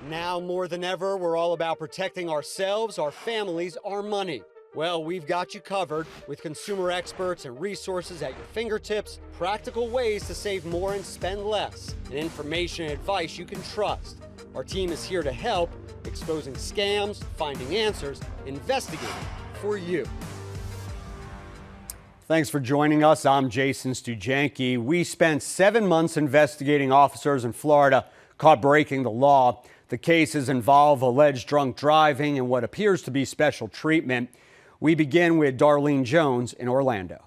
Now more than ever, we're all about protecting ourselves, our families, our money. Well, we've got you covered with consumer experts and resources at your fingertips, practical ways to save more and spend less, and information and advice you can trust. Our team is here to help, exposing scams, finding answers, investigating for you. Thanks for joining us. I'm Jason Stoogenke. We spent 7 months investigating officers in Florida caught breaking the law. The cases involve alleged drunk driving and what appears to be special treatment. We begin with Darlene Jones in Orlando.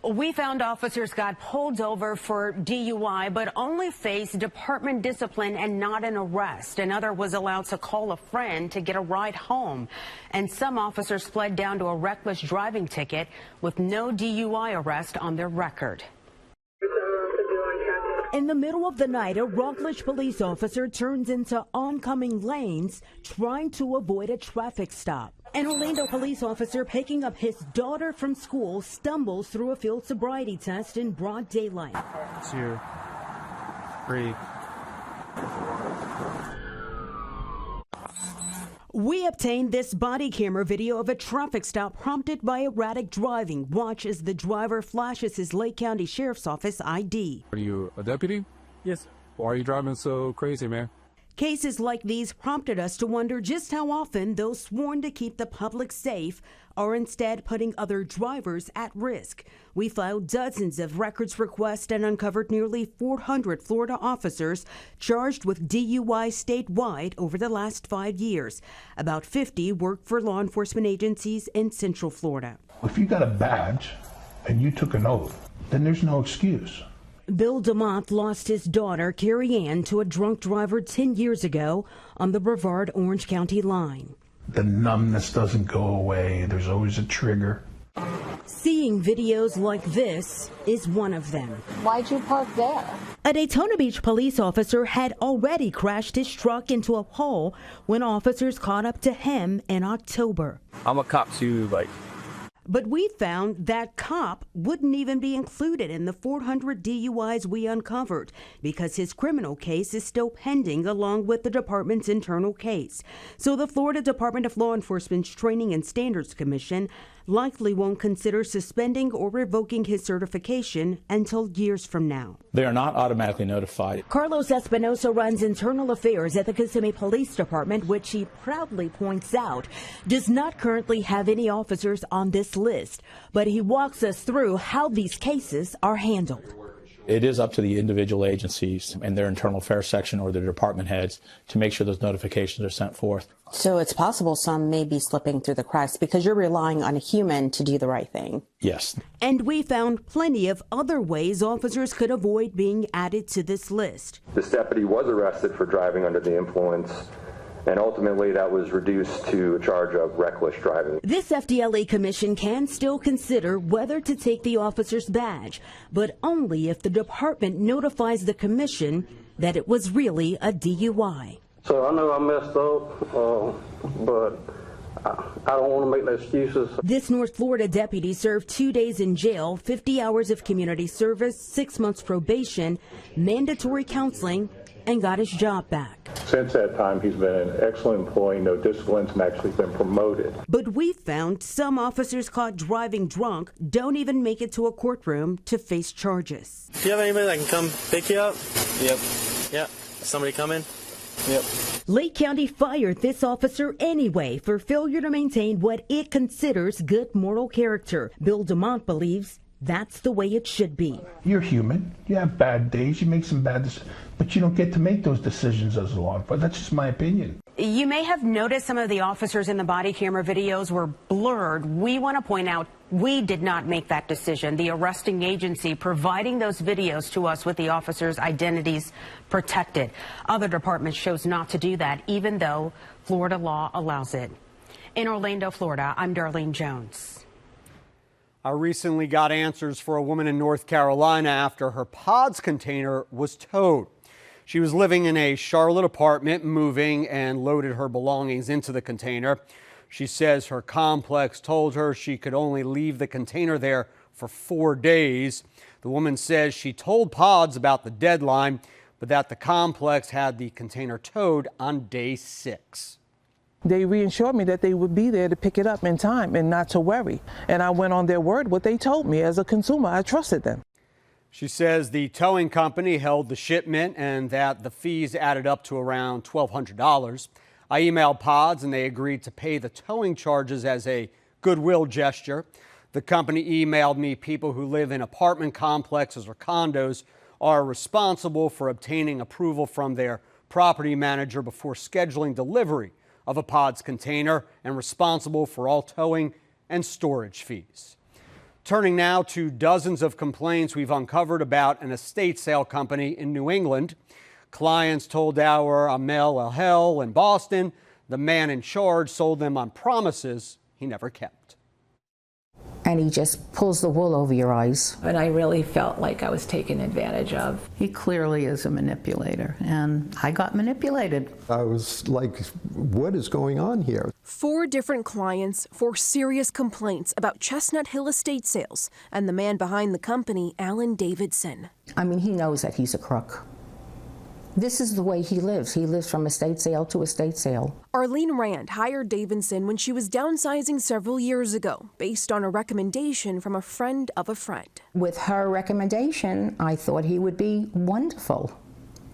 We found officers got pulled over for DUI, but only faced department discipline and not an arrest. Another was allowed to call a friend to get a ride home. And some officers pled down to a reckless driving ticket with no DUI arrest on their record. In the middle of the night, a Rockledge police officer turns into oncoming lanes trying to avoid a traffic stop. An Orlando police officer picking up his daughter from school stumbles through a field sobriety test in broad daylight. 2, 3. We obtained this body camera video of a traffic stop prompted by erratic driving. Watch as the driver flashes his Lake County Sheriff's Office ID. Are you a deputy? Yes. Why are you driving so crazy, man? Cases like these prompted us to wonder just how often those sworn to keep the public safe are instead putting other drivers at risk. We filed dozens of records requests and uncovered nearly 400 Florida officers charged with DUI statewide over the last 5 years. About 50 work for law enforcement agencies in Central Florida. If you got a badge and you took an oath, then there's no excuse. Bill DeMont lost his daughter, Carrie Ann, to a drunk driver 10 years ago on the Brevard-Orange County line. The numbness doesn't go away. There's always a trigger. Seeing videos like this is one of them. Why'd you park there? A Daytona Beach police officer had already crashed his truck into a pole when officers caught up to him in October. I'm a cop too, But we found that cop wouldn't even be included in the 400 DUIs we uncovered because his criminal case is still pending along with the department's internal case. So the Florida Department of Law Enforcement's Training and Standards Commission likely won't consider suspending or revoking his certification until years from now. They are not automatically notified. Carlos Espinosa runs internal affairs at the Kissimmee Police Department, which he proudly points out does not currently have any officers on this list. But he walks us through how these cases are handled. It is up to the individual agencies and their internal affairs section or their department heads to make sure those notifications are sent forth. So it's possible some may be slipping through the cracks because you're relying on a human to do the right thing. Yes. And we found plenty of other ways officers could avoid being added to this list. This deputy was arrested for driving under the influence, and ultimately that was reduced to a charge of reckless driving. This FDLE commission can still consider whether to take the officer's badge, but only if the department notifies the commission that it was really a DUI. So I know I messed up, but I don't want to make no excuses. This North Florida deputy served 2 days in jail, 50 hours of community service, 6 months probation, mandatory counseling, and got his job back. Since that time, he's been an excellent employee, no disciplines, and actually been promoted. But we found some officers caught driving drunk don't even make it to a courtroom to face charges. Do you have anybody that can come pick you up? Yep. Yeah. Somebody coming? Yep. Lake County fired this officer anyway for failure to maintain what it considers good moral character. Bill DeMont believes that's the way it should be. You're human. You have bad days. You make some bad decisions, but you don't get to make those decisions as a law enforcement. That's just my opinion. You may have noticed some of the officers in the body camera videos were blurred. We want to point out we did not make that decision. The arresting agency providing those videos to us with the officers' identities protected. Other departments chose not to do that, even though Florida law allows it. In Orlando, Florida, I'm Darlene Jones. I recently got answers for a woman in North Carolina after her pods container was towed. She was living in a Charlotte apartment, moving and loaded her belongings into the container. She says her complex told her she could only leave the container there for 4 days. The woman says she told pods about the deadline, but that the complex had the container towed on day 6. They reassured me that they would be there to pick it up in time and not to worry. And I went on their word, what they told me. As a consumer, I trusted them. She says the towing company held the shipment and that the fees added up to around $1,200. I emailed Pods and they agreed to pay the towing charges as a goodwill gesture. The company emailed me people who live in apartment complexes or condos are responsible for obtaining approval from their property manager before scheduling delivery of a Pods container and responsible for all towing and storage fees. Turning now to dozens of complaints we've uncovered about an estate sale company in New England. Clients told our Amel El-Hel in Boston the man in charge sold them on promises he never kept. And he just pulls the wool over your eyes. And I really felt like I was taken advantage of. He clearly is a manipulator, and I got manipulated. I was like, what is going on here? 4 different clients, 4 serious complaints about Chestnut Hill estate sales, and the man behind the company, Alan Davidson. I mean, he knows that he's a crook. This is the way he lives. He lives from estate sale to estate sale. Arlene Rand hired Davidson when she was downsizing several years ago, based on a recommendation from a friend of a friend. With her recommendation, I thought he would be wonderful,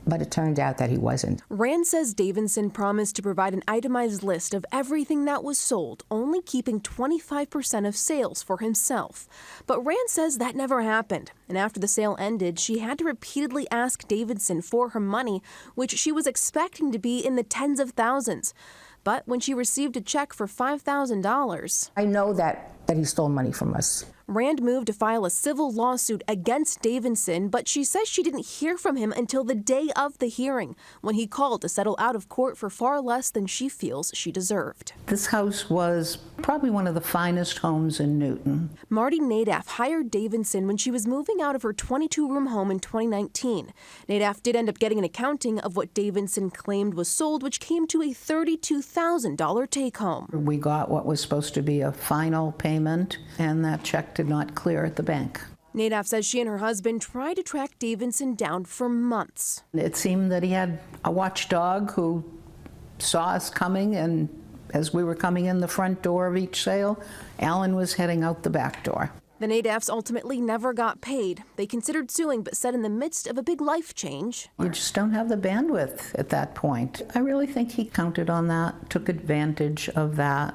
but it turned out that he wasn't. Rand says Davidson promised to provide an itemized list of everything that was sold, only keeping 25% of sales for himself. But Rand says that never happened. And after the sale ended, she had to repeatedly ask Davidson for her money, which she was expecting to be in the tens of thousands. But when she received a check for $5,000... I know that he stole money from us. Rand moved to file a civil lawsuit against Davidson, but she says she didn't hear from him until the day of the hearing, when he called to settle out of court for far less than she feels she deserved. This house was probably one of the finest homes in Newton. Marty Nadaf hired Davidson when she was moving out of her 22-room home in 2019. Nadaf did end up getting an accounting of what Davidson claimed was sold, which came to a $32,000 take-home. We got what was supposed to be a final payment, and that check did not clear at the bank. Nadaf says she and her husband tried to track Davidson down for months. It seemed that he had a watchdog who saw us coming, and as we were coming in the front door of each sale, Alan was heading out the back door. The Nadafs ultimately never got paid. They considered suing, but said in the midst of a big life change. You just don't have the bandwidth at that point. I really think he counted on that, took advantage of that.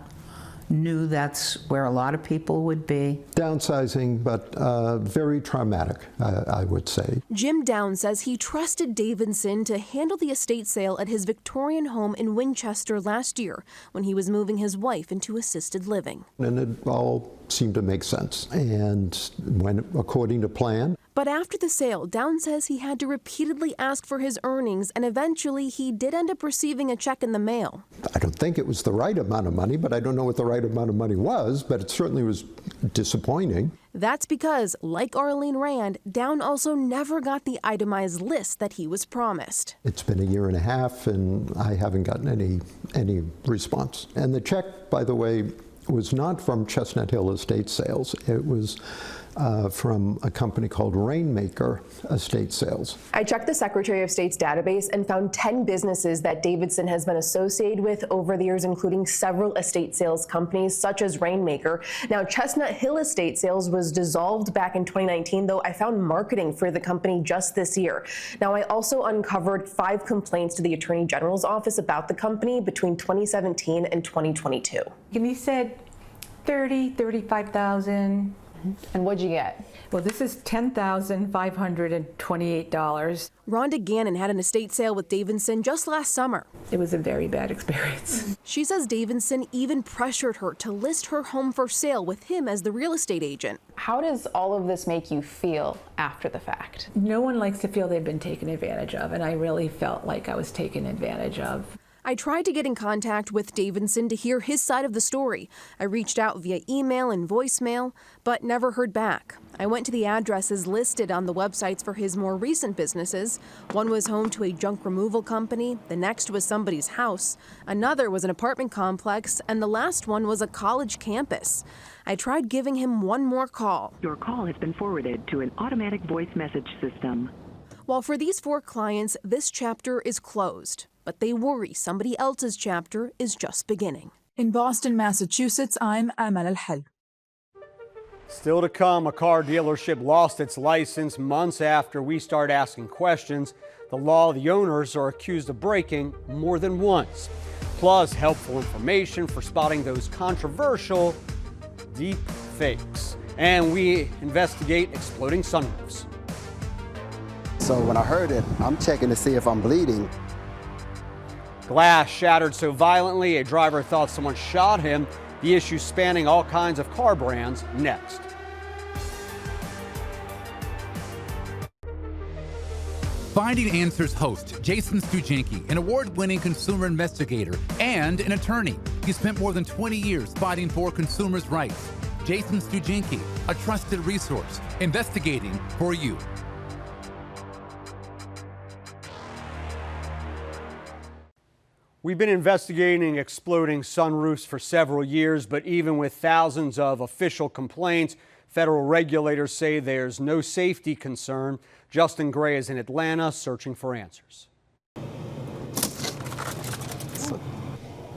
Knew that's where a lot of people would be. Downsizing, but very traumatic, I would say. Jim Downs says he trusted Davidson to handle the estate sale at his Victorian home in Winchester last year when he was moving his wife into assisted living. And it all seemed to make sense and went according to plan. But after the sale, Downs says he had to repeatedly ask for his earnings, and eventually he did end up receiving a check in the mail. I don't think it was the right amount of money, but I don't know what the right amount of money was, but it certainly was disappointing. That's because, like Arlene Rand, Down also never got the itemized list that he was promised. It's been a year and a half, and I haven't gotten any response. And the check, by the way, was not from Chestnut Hill Estate Sales. It was from a company called Rainmaker Estate Sales. I checked the Secretary of State's database and found 10 businesses that Davidson has been associated with over the years, including several estate sales companies such as Rainmaker. Now, Chestnut Hill Estate Sales was dissolved back in 2019, though I found marketing for the company just this year. Now, I also uncovered 5 complaints to the Attorney General's office about the company between 2017 and 2022. And he said 30, 35,000. And what'd you get? Well, this is $10,528. Rhonda Gannon had an estate sale with Davidson just last summer. It was a very bad experience. She says Davidson even pressured her to list her home for sale with him as the real estate agent. How does all of this make you feel after the fact? No one likes to feel they've been taken advantage of, and I really felt like I was taken advantage of. I tried to get in contact with Davidson to hear his side of the story. I reached out via email and voicemail, but never heard back. I went to the addresses listed on the websites for his more recent businesses. One was home to a junk removal company, the next was somebody's house, another was an apartment complex, and the last one was a college campus. I tried giving him one more call. Your call has been forwarded to an automatic voice message system. While for these 4 clients, this chapter is closed, but they worry somebody else's chapter is just beginning. In Boston, Massachusetts, I'm Amal Al-Hal. Still to come, a car dealership lost its license months after we start asking questions. The law the owners are accused of breaking more than once. Plus, helpful information for spotting those controversial deep fakes. And we investigate exploding sunroofs. So when I heard it, I'm checking to see if I'm bleeding. Glass shattered so violently, a driver thought someone shot him. The issue spanning all kinds of car brands next. Finding Answers host Jason Stoogenke, an award-winning consumer investigator and an attorney. He spent more than 20 years fighting for consumers' rights. Jason Stoogenke, a trusted resource, investigating for you. We've been investigating exploding sunroofs for several years, but even with thousands of official complaints, federal regulators say there's no safety concern. Justin Gray is in Atlanta searching for answers.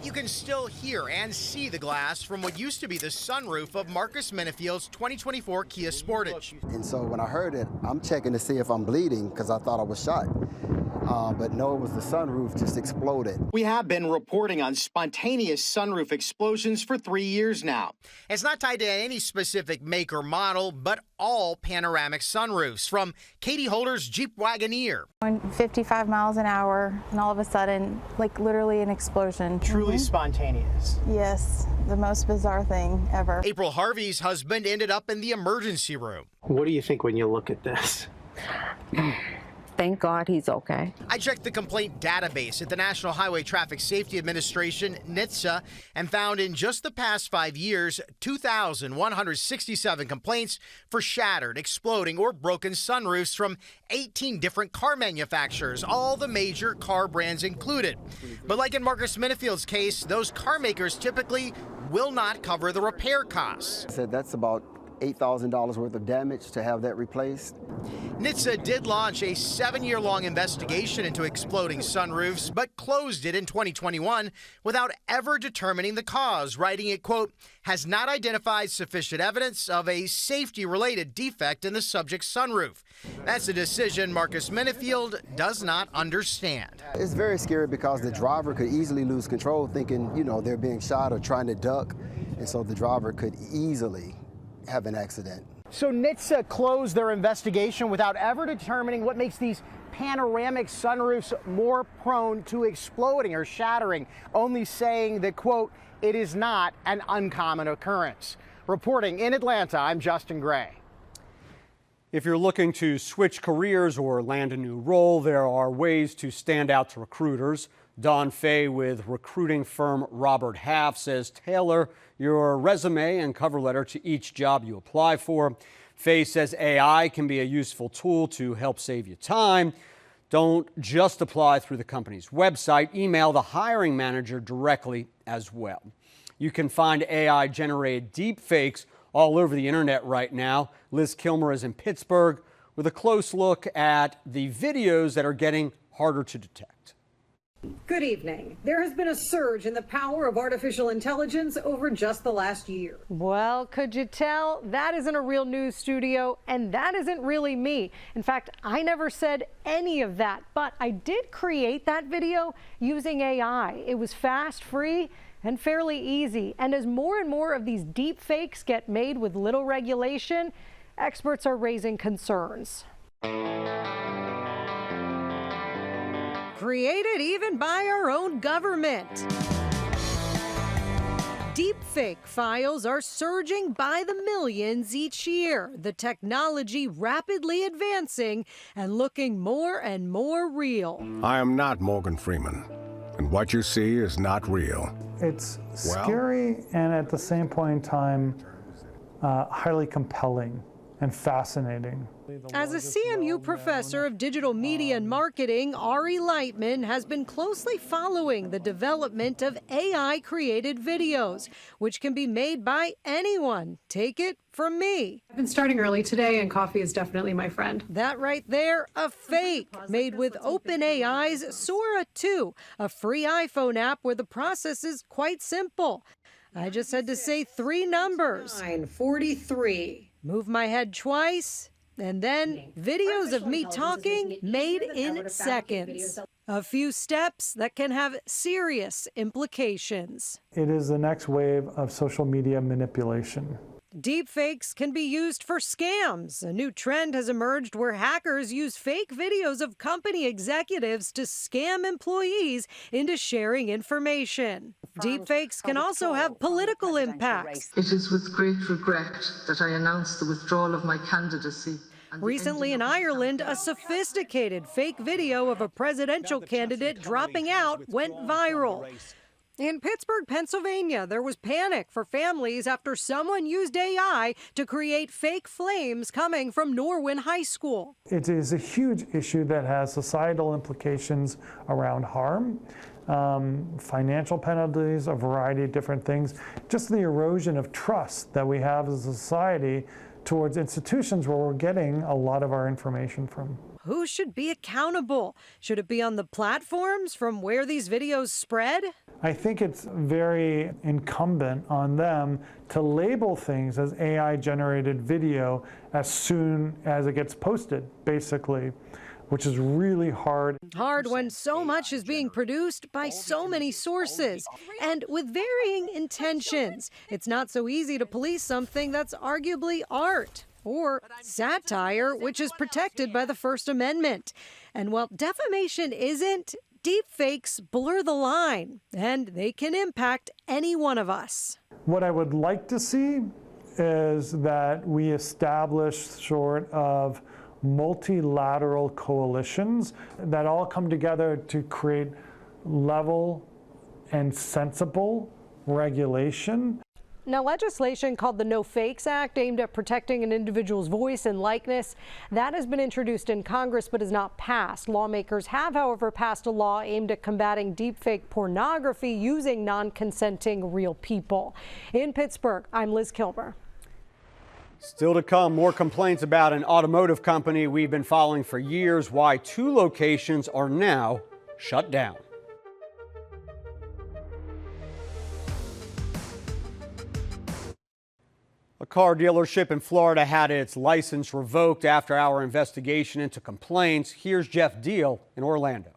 You can still hear and see the glass from what used to be the sunroof of Marcus Menifield's 2024 Kia Sportage. And so when I heard it, I'm checking to see if I'm bleeding because I thought I was shot. But no, it was the sunroof just exploded. We have been reporting on spontaneous sunroof explosions for 3 years now. It's not tied to any specific make or model, but all panoramic sunroofs, from Katie Holder's Jeep Wagoneer. Going 55 miles an hour, and all of a sudden, like literally an explosion. Truly spontaneous. Yes, the most bizarre thing ever. April Harvey's husband ended up in the emergency room. What do you think when you look at this? Thank God he's okay. I checked the complaint database at the National Highway Traffic Safety Administration, NHTSA, and found in just the past 5 years, 2,167 complaints for shattered, exploding, or broken sunroofs from 18 different car manufacturers, all the major car brands included. But like in Marcus Menifield's case, those car makers typically will not cover the repair costs. I said that's about $8,000 worth of damage to have that replaced. NHTSA did launch a 7-year-long investigation into exploding sunroofs, but closed it in 2021 without ever determining the cause, writing it, quote, has not identified sufficient evidence of a safety-related defect in the subject's sunroof. That's a decision Marcus Menifield does not understand. It's very scary because the driver could easily lose control thinking, you know, they're being shot or trying to duck, and so the driver could easily have an accident. So NHTSA closed their investigation without ever determining what makes these panoramic sunroofs more prone to exploding or shattering, only saying that, quote, it is not an uncommon occurrence. Reporting in Atlanta, I'm Justin Gray. If you're looking to switch careers or land a new role, there are ways to stand out to recruiters. Dawn Fay with recruiting firm Robert Half says tailor your resume and cover letter to each job you apply for. Fay says AI can be a useful tool to help save you time. Don't just apply through the company's website. Email the hiring manager directly as well. You can find AI-generated deep fakes all over the internet right now. Liz Kilmer is in Pittsburgh with a close look at the videos that are getting harder to detect. Good evening. There has been a surge in the power of artificial intelligence over just the last year. Well, could you tell? That isn't a real news studio, and that isn't really me. In fact, I never said any of that, but I did create that video using AI. It was fast, free, and fairly easy. And as more and more of these deep fakes get made with little regulation, experts are raising concerns. Created even by our own government. Deepfake files are surging by the millions each year, the technology rapidly advancing and looking more and more real. I am not Morgan Freeman, and what you see is not real. It's scary and at the same point in time, highly compelling. and fascinating. As a CMU professor of digital media and marketing, Ari Lightman has been closely following the development of AI-created videos, which can be made by anyone. Take it from me. I've been starting early today, and coffee is definitely my friend. That right there, a fake, made with OpenAI's Sora 2, a free iPhone app where the process is quite simple. I just had to say 3 numbers. 43. Move my head twice, and then videos of me talking made in seconds. A few steps that can have serious implications. It is the next wave of social media manipulation. Deepfakes can be used for scams. A new trend has emerged where hackers use fake videos of company executives to scam employees into sharing information. Deepfakes can also have political impacts. It is with great regret that I announce the withdrawal of my candidacy. Recently in Ireland, a sophisticated fake video of a presidential candidate dropping out went viral. In Pittsburgh, Pennsylvania, there was panic for families after someone used AI to create fake flames coming from Norwin High School. It is a huge issue that has societal implications around harm, financial penalties, a variety of different things, just the erosion of trust that we have as a society towards institutions where we're getting a lot of our information from. Who should be accountable? Should it be on the platforms from where these videos spread? I think it's very incumbent on them to label things as AI-generated video as soon as it gets posted, basically, which is really hard. Hard when so much is being produced by so many sources and with varying intentions. It's not so easy to police something that's arguably art or satire, which is protected by the First Amendment. And while defamation isn't, deepfakes blur the line, and they can impact any one of us. What I would like to see is that we establish sort of multilateral coalitions that all come together to create level and sensible regulation. Now, legislation called the No Fakes Act, aimed at protecting an individual's voice and likeness, that has been introduced in Congress but is not passed. Lawmakers have, however, passed a law aimed at combating deepfake pornography using non-consenting real people. In Pittsburgh, I'm Liz Kilmer. Still to come, more complaints about an automotive company we've been following for years, why 2 locations are now shut down. A car dealership in Florida had its license revoked after our investigation into complaints. Here's Jeff Deal in Orlando.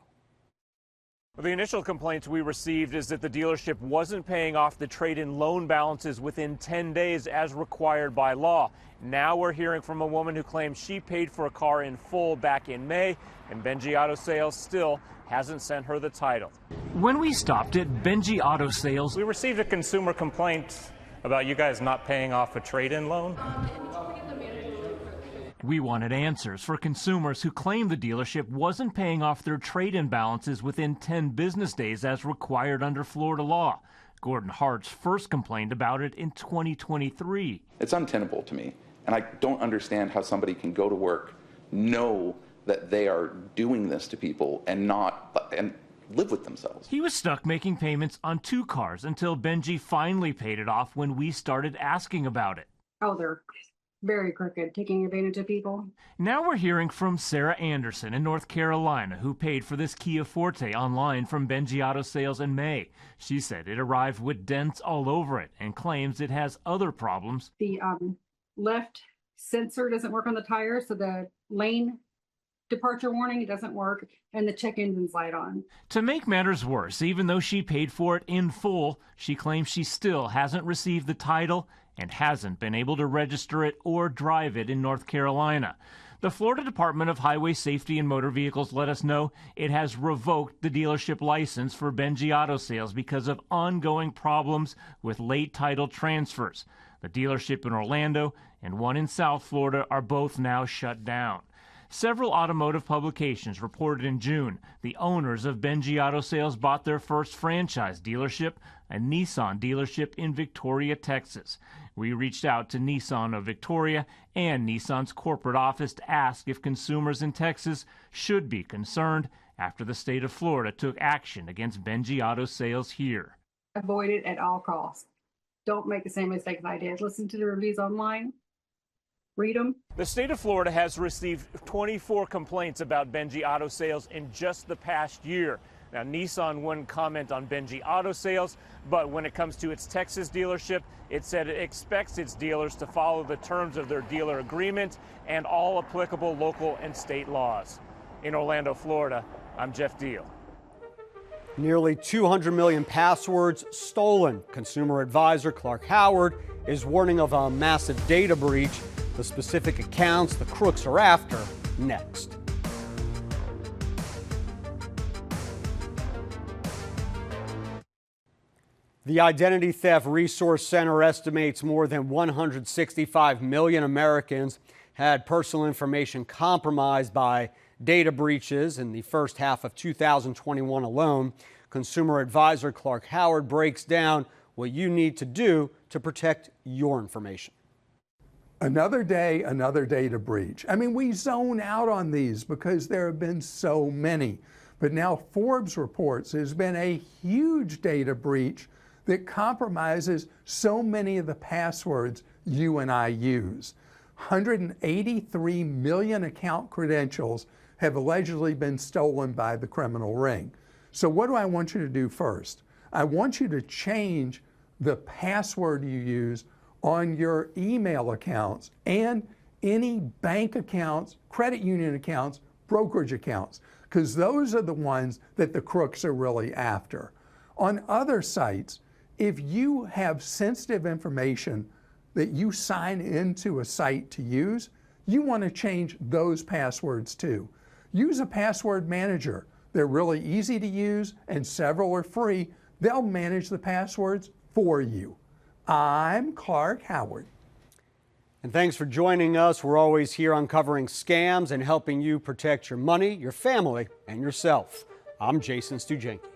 The initial complaints we received is that the dealership wasn't paying off the trade-in loan balances within 10 days as required by law. Now we're hearing from a woman who claims she paid for a car in full back in May, and Benji Auto Sales still hasn't sent her the title. When we stopped at Benji Auto Sales, we received a consumer complaint about you guys not paying off a trade-in loan. We wanted answers for consumers who claimed the dealership wasn't paying off their trade-in balances within 10 business days as required under Florida law. Gordon Hartz first complained about it in 2023. It's untenable to me, and I don't understand how somebody can go to work, know that they are doing this to people and live with themselves. He was stuck making payments on 2 cars until Benji finally paid it off when we started asking about it. Oh, they're very crooked, taking advantage of people. Now we're hearing from Sarah Anderson in North Carolina, who paid for this Kia Forte online from Benji Auto Sales in May. She said it arrived with dents all over it and claims it has other problems. The left sensor doesn't work on the tire, so the lane departure warning doesn't work, and the check engine's light on. To make matters worse, even though she paid for it in full, she claims she still hasn't received the title and hasn't been able to register it or drive it in North Carolina. The Florida Department of Highway Safety and Motor Vehicles let us know it has revoked the dealership license for Benji Auto Sales because of ongoing problems with late title transfers. The dealership in Orlando and one in South Florida are both now shut down. Several automotive publications reported in June the owners of Benji Auto Sales bought their first franchise dealership, a Nissan dealership in Victoria, Texas. We reached out to Nissan of Victoria and Nissan's corporate office to ask if consumers in Texas should be concerned after the state of Florida took action against Benji Auto Sales here. Avoid it at all costs. Don't make the same mistake that I did. Listen to the reviews online. Read them. The state of Florida has received 24 complaints about Benji Auto Sales in just the past year. Now, Nissan wouldn't comment on Benji Auto Sales, but when it comes to its Texas dealership, it said it expects its dealers to follow the terms of their dealer agreement and all applicable local and state laws. In Orlando, Florida, I'm Jeff Deal. Nearly 200 million passwords stolen. Consumer advisor Clark Howard is warning of a massive data breach. The specific accounts the crooks are after next. The Identity Theft Resource Center estimates more than 165 million Americans had personal information compromised by data breaches in the first half of 2021 alone. Consumer advisor Clark Howard breaks down what you need to do to protect your information. Another day, another data breach. I mean, we zone out on these because there have been so many. But now Forbes reports there's been a huge data breach that compromises so many of the passwords you and I use. 183 million account credentials have allegedly been stolen by the criminal ring. So what do I want you to do first? I want you to change the password you use on your email accounts and any bank accounts, credit union accounts, brokerage accounts, because those are the ones that the crooks are really after. On other sites, if you have sensitive information that you sign into a site to use, you want to change those passwords too. Use a password manager. They're really easy to use and several are free. They'll manage the passwords for you. I'm Clark Howard. And thanks for joining us. We're always here uncovering scams and helping you protect your money, your family, and yourself. I'm Jason Stoogenke.